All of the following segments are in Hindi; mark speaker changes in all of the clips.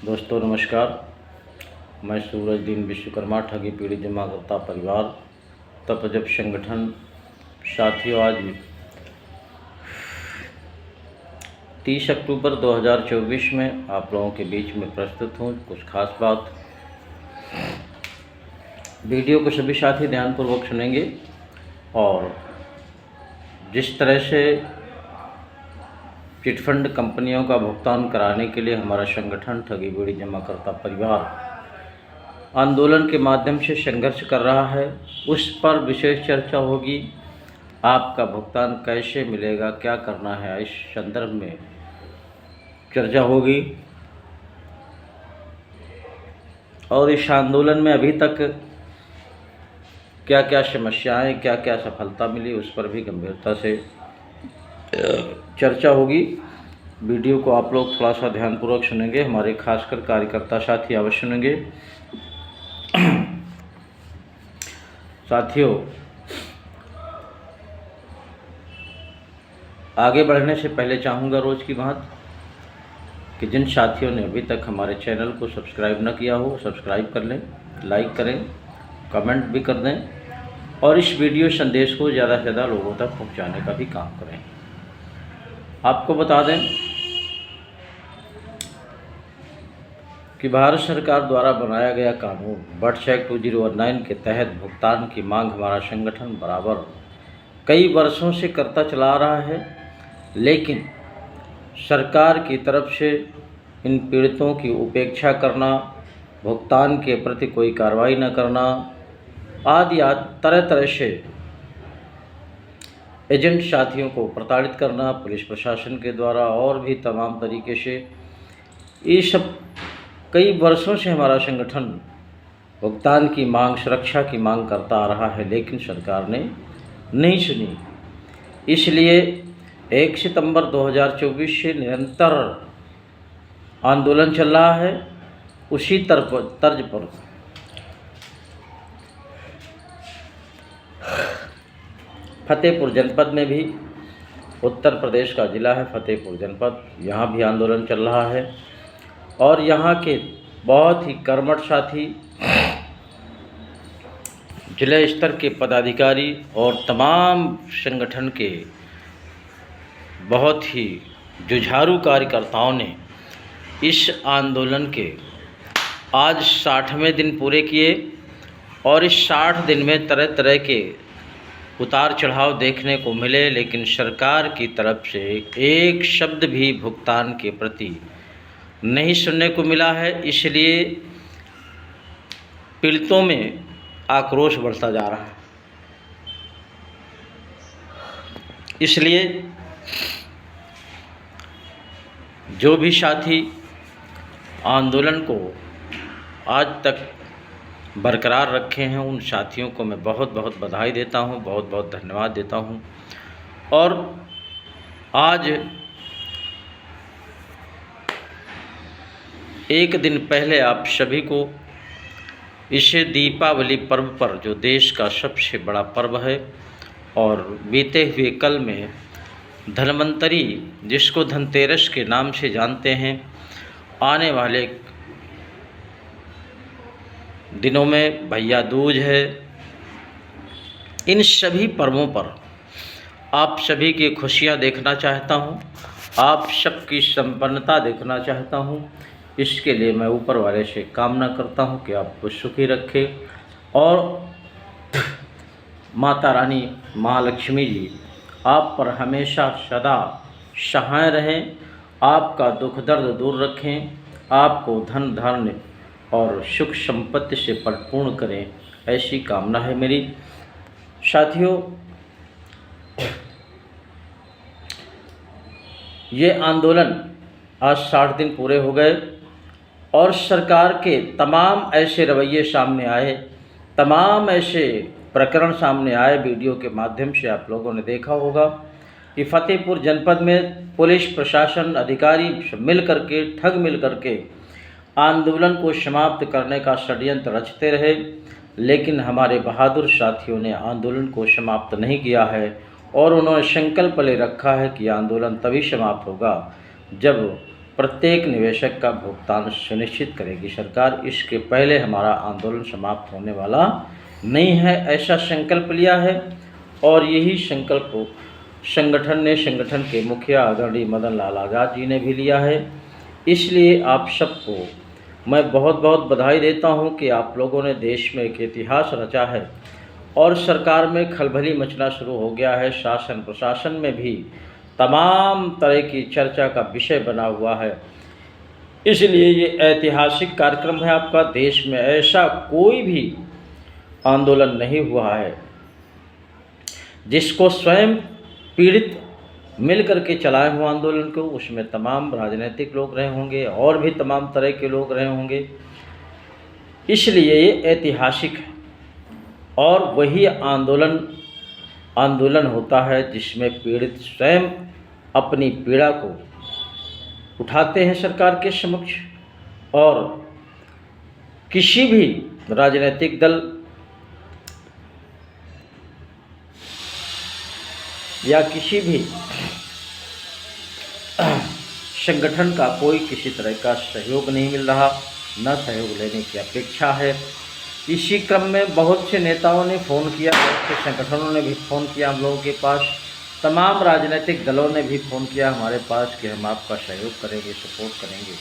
Speaker 1: दोस्तों नमस्कार। मैं सूरज दीन विश्वकर्मा ठगी पीड़ित जमाकर्ता परिवार तपजप संगठन। साथियों, आज 30 अक्टूबर 2024 में आप लोगों के बीच में प्रस्तुत हूँ कुछ खास बात। वीडियो को सभी साथी ध्यानपूर्वक सुनेंगे और जिस तरह से चिटफंड कंपनियों का भुगतान कराने के लिए हमारा संगठन ठगी बीड़ी जमाकर्ता परिवार आंदोलन के माध्यम से संघर्ष कर रहा है, उस पर विशेष चर्चा होगी। आपका भुगतान कैसे मिलेगा, क्या करना है, इस संदर्भ में चर्चा होगी। और इस आंदोलन में अभी तक क्या क्या समस्याएं, क्या क्या सफलता मिली, उस पर भी गंभीरता से चर्चा होगी। वीडियो को आप लोग थोड़ा सा ध्यानपूर्वक सुनेंगे, हमारे खासकर कार्यकर्ता साथी अवश्य सुनेंगे। साथियों, आगे बढ़ने से पहले चाहूँगा रोज़ की बात कि जिन साथियों ने अभी तक हमारे चैनल को सब्सक्राइब न किया हो, सब्सक्राइब कर लें, लाइक करें, कमेंट भी कर दें और इस वीडियो संदेश को ज़्यादा से ज़्यादा लोगों तक पहुंचाने का भी काम करें। आपको बता दें कि भारत सरकार द्वारा बनाया गया कानून बर्ड्स एक्ट 2019 के तहत भुगतान की मांग हमारा संगठन बराबर कई वर्षों से करता चला रहा है, लेकिन सरकार की तरफ से इन पीड़ितों की उपेक्षा करना, भुगतान के प्रति कोई कार्रवाई न करना आदि तरह तरह से एजेंट साथियों को प्रताड़ित करना पुलिस प्रशासन के द्वारा और भी तमाम तरीके से, ये सब कई वर्षों से हमारा संगठन भुगतान की मांग, सुरक्षा की मांग करता आ रहा है, लेकिन सरकार ने नहीं सुनी। इसलिए 1 सितंबर 2024 से निरंतर आंदोलन चल रहा है। उसी तर्ज पर फतेहपुर जनपद में भी, उत्तर प्रदेश का ज़िला है फतेहपुर जनपद, यहाँ भी आंदोलन चल रहा है और यहाँ के बहुत ही कर्मठ साथी, जिला स्तर के पदाधिकारी और तमाम संगठन के बहुत ही जुझारू कार्यकर्ताओं ने इस आंदोलन के आज 60वें दिन पूरे किए और इस 60 दिन में तरह तरह के उतार चढ़ाव देखने को मिले, लेकिन सरकार की तरफ से एक शब्द भी भुगतान के प्रति नहीं सुनने को मिला है। इसलिए पीड़ितों में आक्रोश बढ़ता जा रहा है। इसलिए जो भी साथी आंदोलन को आज तक बरकरार रखे हैं, उन साथियों को मैं बहुत बहुत बधाई देता हूं, बहुत बहुत धन्यवाद देता हूं। और आज एक दिन पहले आप सभी को इस दीपावली पर्व पर, जो देश का सबसे बड़ा पर्व है और बीते हुए कल में धन्वंतरी, जिसको धनतेरस के नाम से जानते हैं, आने वाले दिनों में भैया दूज है। इन सभी पर्वों पर आप सभी की खुशियां देखना चाहता हूं, आप सबकी संपन्नता देखना चाहता हूं। इसके लिए मैं ऊपर वाले से कामना करता हूं कि आपको सुखी रखे और माता रानी महालक्ष्मी जी आप पर हमेशा सदा सहाय रहें, आपका दुख दर्द दूर रखें, आपको धन धान्य और सुख संपत्ति से परिपूर्ण करें, ऐसी कामना है मेरी। साथियों, ये आंदोलन आज 60 दिन पूरे हो गए और सरकार के तमाम ऐसे रवैये सामने आए, तमाम ऐसे प्रकरण सामने आए। वीडियो के माध्यम से आप लोगों ने देखा होगा कि फतेहपुर जनपद में पुलिस प्रशासन अधिकारी मिल करके, ठग मिल करके आंदोलन को समाप्त करने का षड्यंत्र रचते रहे, लेकिन हमारे बहादुर साथियों ने आंदोलन को समाप्त नहीं किया है और उन्होंने संकल्प ले रखा है कि आंदोलन तभी समाप्त होगा जब प्रत्येक निवेशक का भुगतान सुनिश्चित करेगी सरकार। इसके पहले हमारा आंदोलन समाप्त होने वाला नहीं है, ऐसा संकल्प लिया है। और यही संकल्प संगठन के मुखिया आदरणीय मदन लाल आज़ाद जी ने भी लिया है। इसलिए आप सबको मैं बहुत बहुत बधाई देता हूं कि आप लोगों ने देश में एक इतिहास रचा है और सरकार में खलबली मचना शुरू हो गया है। शासन प्रशासन में भी तमाम तरह की चर्चा का विषय बना हुआ है। इसलिए ये ऐतिहासिक कार्यक्रम है आपका। देश में ऐसा कोई भी आंदोलन नहीं हुआ है जिसको स्वयं पीड़ित मिल करके चलाए हुए आंदोलन को, उसमें तमाम राजनीतिक लोग रहे होंगे और भी तमाम तरह के लोग रहे होंगे। इसलिए ये ऐतिहासिक है और वही आंदोलन होता है जिसमें पीड़ित स्वयं अपनी पीड़ा को उठाते हैं सरकार के समक्ष। और किसी भी राजनीतिक दल या किसी भी संगठन का कोई किसी तरह का सहयोग नहीं मिल रहा, न सहयोग लेने की अपेक्षा है। इसी क्रम में बहुत से नेताओं ने फ़ोन किया, बहुत से संगठनों ने भी फ़ोन किया हम लोगों के पास, तमाम राजनीतिक दलों ने भी फ़ोन किया हमारे पास कि हम आपका सहयोग करेंगे, सपोर्ट करेंगे।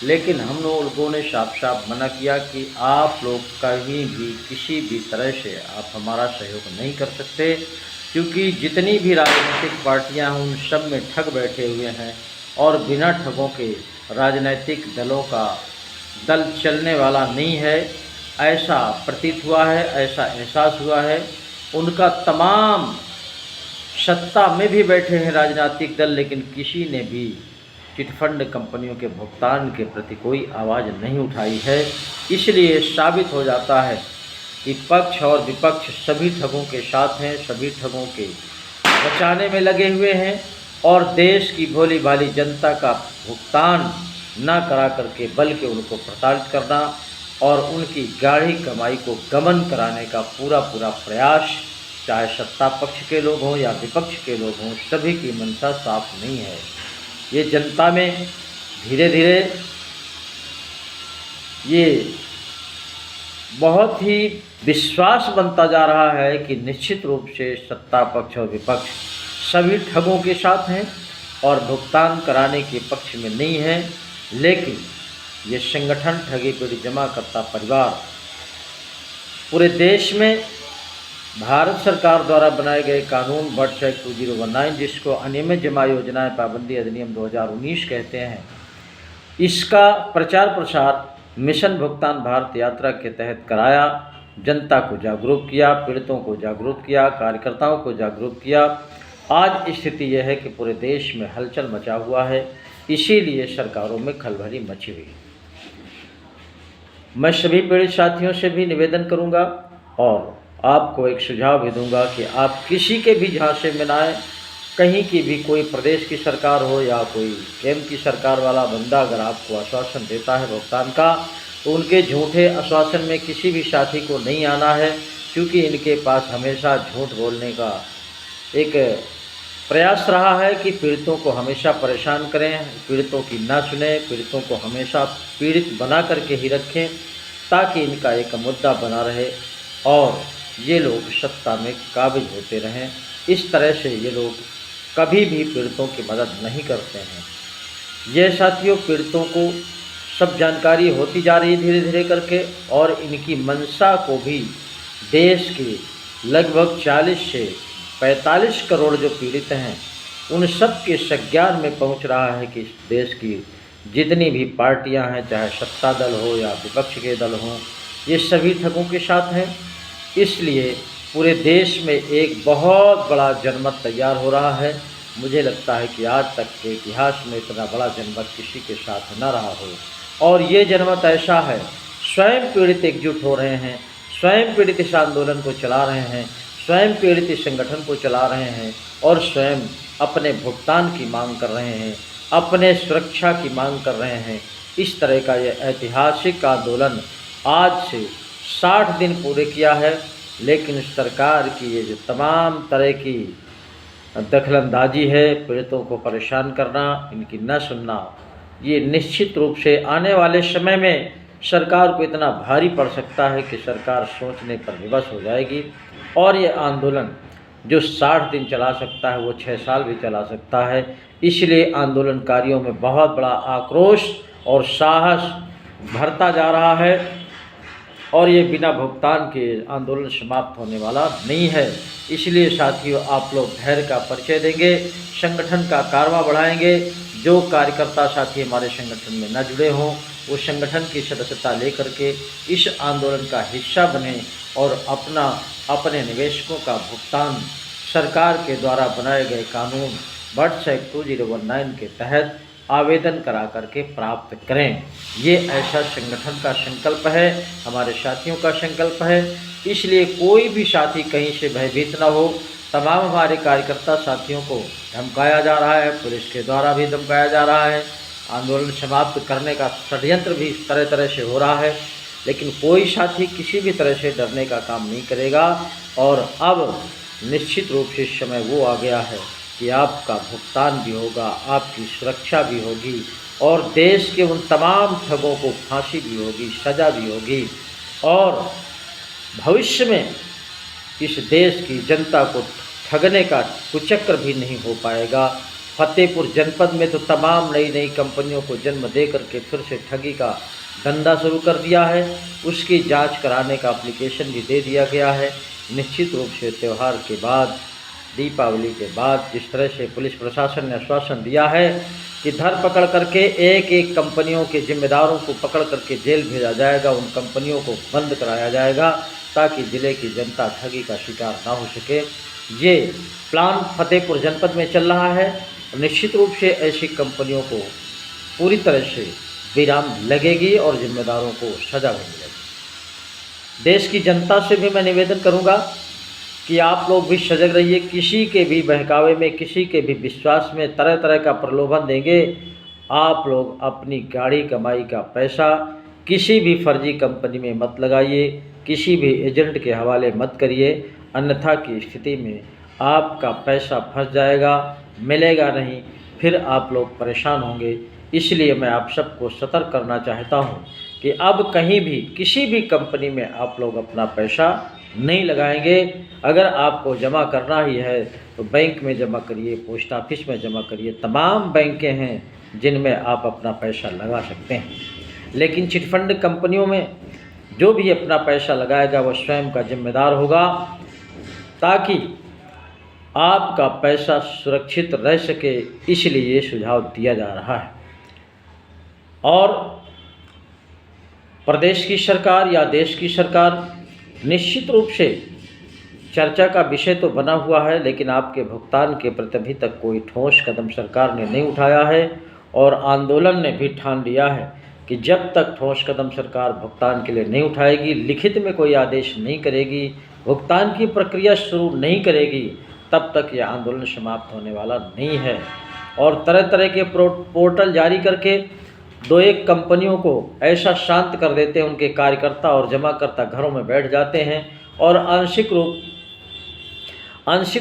Speaker 1: लेकिन हम लोगों ने साफ साफ मना किया कि आप लोग कहीं भी किसी भी तरह से आप हमारा सहयोग नहीं कर सकते, क्योंकि जितनी भी राजनीतिक पार्टियां हैं उन सब में ठग बैठे हुए हैं और बिना ठगों के राजनीतिक दलों का दल चलने वाला नहीं है, ऐसा प्रतीत हुआ है, ऐसा एहसास हुआ है। उनका तमाम सत्ता में भी बैठे हैं राजनीतिक दल, लेकिन किसी ने भी चिटफंड कंपनियों के भुगतान के प्रति कोई आवाज़ नहीं उठाई है। इसलिए साबित हो जाता है कि पक्ष और विपक्ष सभी ठगों के साथ हैं, सभी ठगों के बचाने में लगे हुए हैं और देश की भोली भाली जनता का भुगतान न करा करके बल्कि उनको प्रताड़ित करना और उनकी गाढ़ी कमाई को गमन कराने का पूरा प्रयास, चाहे सत्ता पक्ष के लोग हों या विपक्ष के लोग हों, सभी की मंशा साफ नहीं है। ये जनता में धीरे धीरे ये बहुत ही विश्वास बनता जा रहा है कि निश्चित रूप से सत्ता पक्ष और विपक्ष सभी ठगों के साथ हैं और भुगतान कराने के पक्ष में नहीं है। लेकिन ये संगठन ठगी पीड़ित जमाकर्ता परिवार पूरे देश में भारत सरकार द्वारा बनाए गए कानून बर्ड्स एक्ट 2019, जिसको अनियमित जमा योजनाएं पाबंदी अधिनियम 2019 कहते हैं, इसका प्रचार प्रसार मिशन भुगतान भारत यात्रा के तहत कराया। जनता को जागरूक किया, पीड़ितों को जागरूक किया, कार्यकर्ताओं को जागरूक किया। आज स्थिति यह है कि पूरे देश में हलचल मचा हुआ है, इसीलिए सरकारों में खलबली मची हुई है। मैं सभी पीड़ित साथियों से भी निवेदन करूंगा और आपको एक सुझाव भी दूंगा कि आप किसी के भी झांसे में ना आए। कहीं की भी कोई प्रदेश की सरकार हो या कोई केंद्र की सरकार वाला बंदा अगर आपको आश्वासन देता है भुगतान का, तो उनके झूठे आश्वासन में किसी भी साथी को नहीं आना है, क्योंकि इनके पास हमेशा झूठ बोलने का एक प्रयास रहा है कि पीड़ितों को हमेशा परेशान करें, पीड़ितों की ना सुने, पीड़ितों को हमेशा पीड़ित बना करके ही रखें ताकि इनका एक मुद्दा बना रहे और ये लोग सत्ता में काबिज होते रहें। इस तरह से ये लोग कभी भी पीड़ितों की मदद नहीं करते हैं। ये साथियों, पीड़ितों को सब जानकारी होती जा रही है धीरे धीरे करके और इनकी मंशा को भी देश के लगभग 40 से 45 करोड़ जो पीड़ित हैं उन सब के संज्ञान में पहुंच रहा है कि इस देश की जितनी भी पार्टियां हैं, चाहे सत्ता दल हो या विपक्ष के दल हों, ये सभी ठगों के साथ हैं। इसलिए पूरे देश में एक बहुत बड़ा जनमत तैयार हो रहा है। मुझे लगता है कि आज तक के इतिहास में इतना बड़ा जनमत किसी के साथ न रहा हो और ये जनमत ऐसा है, स्वयं पीड़ित एकजुट हो रहे हैं, स्वयं पीड़ित इस आंदोलन को चला रहे हैं, स्वयं पीड़ित इस संगठन को चला रहे हैं और स्वयं अपने भुगतान की मांग कर रहे हैं, अपने सुरक्षा की मांग कर रहे हैं। इस तरह का ये ऐतिहासिक आंदोलन आज से 60 दिन पूरे किया है, लेकिन सरकार की ये जो तमाम तरह की दखलंदाजी है, पीड़ितों को परेशान करना, इनकी न सुनना, ये निश्चित रूप से आने वाले समय में सरकार को इतना भारी पड़ सकता है कि सरकार सोचने पर विवश हो जाएगी। और ये आंदोलन जो 60 दिन चला सकता है वो 6 साल भी चला सकता है। इसलिए आंदोलनकारियों में बहुत बड़ा आक्रोश और साहस भरता जा रहा है और ये बिना भुगतान के आंदोलन समाप्त होने वाला नहीं है। इसलिए साथियों, आप लोग धैर्य का परिचय देंगे, संगठन का कारवा बढ़ाएंगे। जो कार्यकर्ता साथी हमारे संगठन में न जुड़े हों वो संगठन की सदस्यता लेकर के इस आंदोलन का हिस्सा बने और अपने निवेशकों का भुगतान सरकार के द्वारा बनाए गए कानून बर्ड्स एक्ट 2019 के तहत आवेदन करा करके प्राप्त करें। ये ऐसा संगठन का संकल्प है, हमारे साथियों का संकल्प है। इसलिए कोई भी साथी कहीं से भयभीत न हो। तमाम हमारे कार्यकर्ता साथियों को धमकाया जा रहा है, पुलिस के द्वारा भी धमकाया जा रहा है, आंदोलन समाप्त करने का षड्यंत्र भी तरह तरह से हो रहा है, लेकिन कोई साथी किसी भी तरह से डरने का काम नहीं करेगा। और अब निश्चित रूप से समय वो आ गया है कि आपका भुगतान भी होगा, आपकी सुरक्षा भी होगी और देश के उन तमाम ठगों को फांसी भी होगी, सज़ा भी होगी और भविष्य में इस देश की जनता को ठगने का कुचक्र भी नहीं हो पाएगा। फतेहपुर जनपद में तो तमाम नई नई कंपनियों को जन्म दे करके फिर से ठगी का धंधा शुरू कर दिया है। उसकी जांच कराने का एप्लीकेशन भी दे दिया गया है। निश्चित रूप से त्यौहार के बाद, दीपावली के बाद जिस तरह से पुलिस प्रशासन ने आश्वासन दिया है कि धर पकड़ करके एक एक कंपनियों के जिम्मेदारों को पकड़ करके जेल भेजा जाएगा, उन कंपनियों को बंद कराया जाएगा ताकि ज़िले की जनता ठगी का शिकार ना हो सके। ये प्लान फतेहपुर जनपद में चल रहा है। निश्चित रूप से ऐसी कंपनियों को पूरी तरह से विराम लगेगी और जिम्मेदारों को सज़ा भी मिलेगी। देश की जनता से भी मैं निवेदन करूंगा कि आप लोग भी सजग रहिए। किसी के भी बहकावे में, किसी के भी विश्वास में तरह तरह का प्रलोभन देंगे। आप लोग अपनी गाड़ी कमाई का पैसा किसी भी फर्जी कंपनी में मत लगाइए, किसी भी एजेंट के हवाले मत करिए, अन्यथा की स्थिति में आपका पैसा फंस जाएगा, मिलेगा नहीं, फिर आप लोग परेशान होंगे। इसलिए मैं आप सबको सतर्क करना चाहता हूं कि अब कहीं भी किसी भी कंपनी में आप लोग अपना पैसा नहीं लगाएंगे। अगर आपको जमा करना ही है तो बैंक में जमा करिए, पोस्ट ऑफिस में जमा करिए। तमाम बैंकें हैं जिनमें आप अपना पैसा लगा सकते हैं, लेकिन चिटफंड कंपनियों में जो भी अपना पैसा लगाएगा वो स्वयं का जिम्मेदार होगा ताकि आपका पैसा सुरक्षित रह सके। इसलिए ये सुझाव दिया जा रहा है। और प्रदेश की सरकार या देश की सरकार निश्चित रूप से चर्चा का विषय तो बना हुआ है, लेकिन आपके भुगतान के प्रति अभी तक कोई ठोस कदम सरकार ने नहीं उठाया है। और आंदोलन ने भी ठान लिया है कि जब तक ठोस कदम सरकार भुगतान के लिए नहीं उठाएगी, लिखित में कोई आदेश नहीं करेगी, भुगतान की प्रक्रिया शुरू नहीं करेगी, तब तक यह आंदोलन समाप्त होने वाला नहीं है। और तरह तरह के पोर्टल जारी करके दो एक कंपनियों को ऐसा शांत कर देते हैं, उनके कार्यकर्ता और जमाकर्ता घरों में बैठ जाते हैं और आंशिक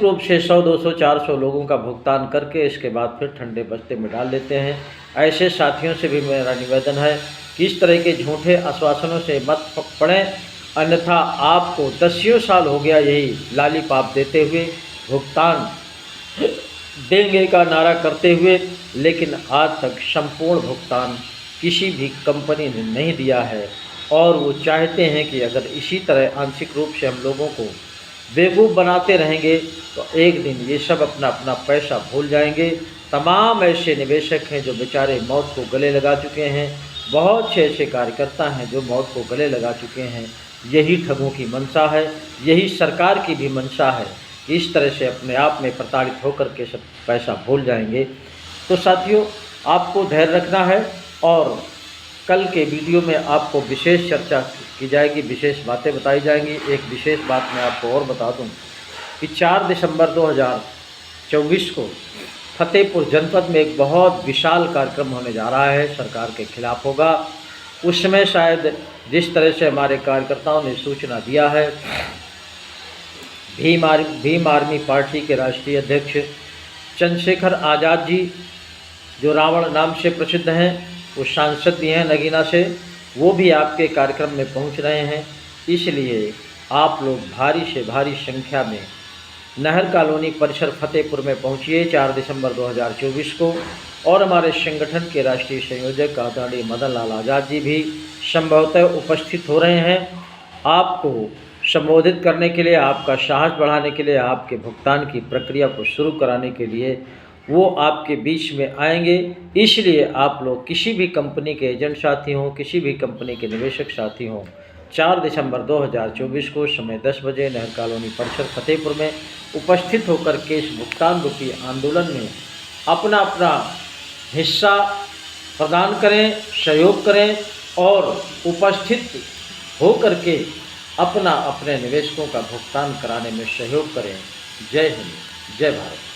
Speaker 1: रूप से 100, 200, 400 लोगों का भुगतान करके इसके बाद फिर ठंडे बस्ते में डाल देते हैं। ऐसे साथियों से भी मेरा निवेदन है कि इस तरह के झूठे आश्वासनों से मत पड़ें, अन्यथा आपको 10 साल हो गया यही लालीपाप देते हुए, भुगतान देंगे का नारा करते हुए, लेकिन आज तक संपूर्ण भुगतान किसी भी कंपनी ने नहीं दिया है। और वो चाहते हैं कि अगर इसी तरह आंशिक रूप से हम लोगों को बेवकूफ़ बनाते रहेंगे तो एक दिन ये सब अपना अपना पैसा भूल जाएंगे। तमाम ऐसे निवेशक हैं जो बेचारे मौत को गले लगा चुके हैं, बहुत से ऐसे कार्यकर्ता हैं जो मौत को गले लगा चुके हैं। यही ठगों की मंशा है, यही सरकार की भी मंशा है। इस तरह से अपने आप में प्रताड़ित होकर के सब पैसा भूल जाएंगे। तो साथियों, आपको धैर्य रखना है और कल के वीडियो में आपको विशेष चर्चा की जाएगी, विशेष बातें बताई जाएंगी। एक विशेष बात मैं आपको और बता दूं कि 4 दिसंबर 2024 को फतेहपुर जनपद में एक बहुत विशाल कार्यक्रम होने जा रहा है, सरकार के खिलाफ होगा। उसमें शायद जिस तरह से हमारे कार्यकर्ताओं ने सूचना दिया है, भीम आर्मी पार्टी के राष्ट्रीय अध्यक्ष चंद्रशेखर आज़ाद जी जो रावण नाम से प्रसिद्ध हैं, वो सांसद भी हैं नगीना से, वो भी आपके कार्यक्रम में पहुंच रहे हैं। इसलिए आप लोग भारी से भारी संख्या में नहर कॉलोनी परिसर फतेहपुर में पहुंचिए 4 दिसंबर 2024 को। और हमारे संगठन के राष्ट्रीय संयोजक आदरणीय मदन लाल आज़ाद जी भी संभवतः उपस्थित हो रहे हैं। आपको संबोधित करने के लिए, आपका साहस बढ़ाने के लिए, आपके भुगतान की प्रक्रिया को शुरू कराने के लिए वो आपके बीच में आएंगे। इसलिए आप लोग किसी भी कंपनी के एजेंट साथी हों, किसी भी कंपनी के निवेशक साथी हों, 4 दिसंबर 2024 को समय 10 बजे नहर कॉलोनी परिसर फतेहपुर में उपस्थित होकर के इस भुगतान रूपी आंदोलन में अपना अपना हिस्सा प्रदान करें, सहयोग करें और उपस्थित हो करके अपने निवेशकों का भुगतान कराने में सहयोग करें। जय हिंद, जय भारत।